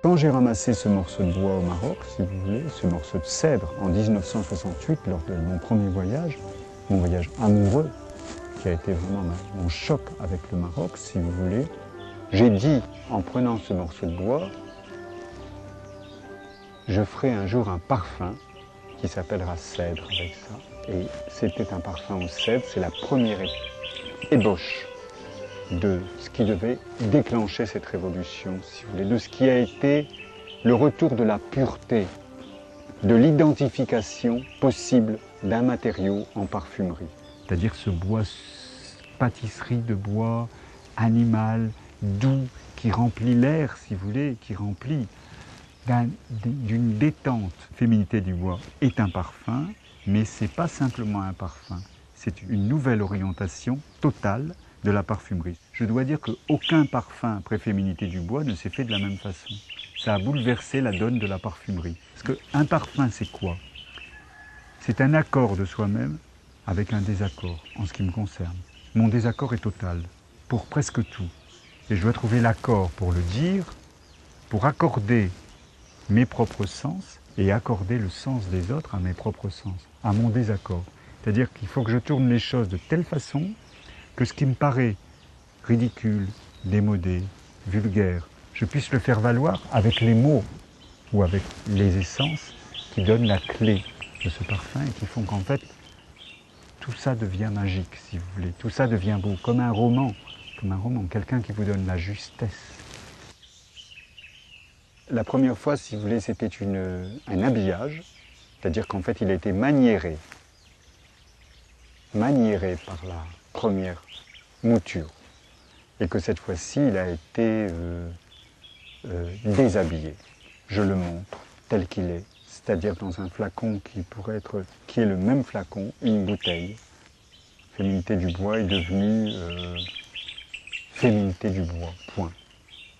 Quand j'ai ramassé ce morceau de bois au Maroc, si vous voulez, ce morceau de cèdre en 1968, lors de mon premier voyage, mon voyage amoureux, qui a été vraiment mon choc avec le Maroc, si vous voulez, j'ai dit, en prenant ce morceau de bois, je ferai un jour un parfum qui s'appellera cèdre avec ça. Et c'était un parfum au cèdre, c'est la première ébauche de ce qui devait déclencher cette révolution, si vous voulez, de ce qui a été le retour de la pureté, de l'identification possible d'un matériau en parfumerie. C'est-à-dire ce bois, pâtisserie de bois animal, doux, qui remplit l'air, si vous voulez, qui remplit d'une détente. Féminité du bois est un parfum, mais ce n'est pas simplement un parfum, c'est une nouvelle orientation totale de la parfumerie. Je dois dire qu'aucun parfum après Féminité du bois ne s'est fait de la même façon. Ça a bouleversé la donne de la parfumerie. Parce qu'un parfum, c'est quoi? C'est un accord de soi-même avec un désaccord, en ce qui me concerne. Mon désaccord est total, pour presque tout. Et je dois trouver l'accord pour le dire, pour accorder mes propres sens et accorder le sens des autres à mes propres sens, à mon désaccord. C'est-à-dire qu'il faut que je tourne les choses de telle façon que ce qui me paraît ridicule, démodé, vulgaire, je puisse le faire valoir avec les mots ou avec les essences qui donnent la clé de ce parfum et qui font qu'en fait, tout ça devient magique, si vous voulez. Tout ça devient beau, comme un roman, quelqu'un qui vous donne la justesse. La première fois, si vous voulez, c'était un habillage, c'est-à-dire qu'en fait, il a été maniéré par la première mouture, et que cette fois-ci, il a été déshabillé. Je le montre tel qu'il est, c'est-à-dire dans un flacon qui est le même flacon, une bouteille. Féminité du bois est devenue Féminité du bois, point.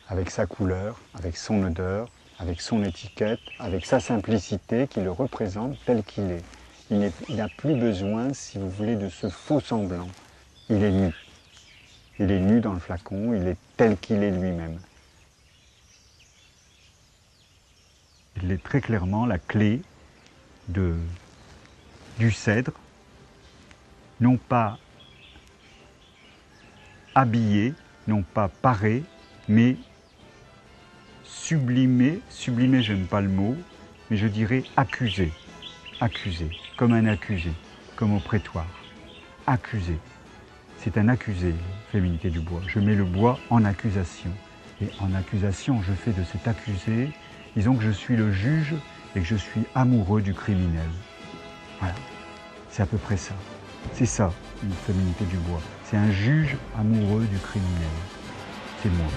Avec sa couleur, avec son odeur, avec son étiquette, avec sa simplicité qui le représente tel qu'il est. Il n'a plus besoin, si vous voulez, de ce faux semblant. Il est nu. Il est nu dans le flacon, il est tel qu'il est lui-même. Il est très clairement la clé du cèdre, non pas habillé, non pas paré, mais sublimé. Sublimé, j'aime pas le mot, mais je dirais accusé. Accusé, comme un accusé, comme au prétoire. Accusé. C'est un accusé, Féminité du bois. Je mets le bois en accusation. Et en accusation, je fais de cet accusé, disons que je suis le juge et que je suis amoureux du criminel. Voilà, c'est à peu près ça. C'est ça, une Féminité du bois. C'est un juge amoureux du criminel. C'est moi.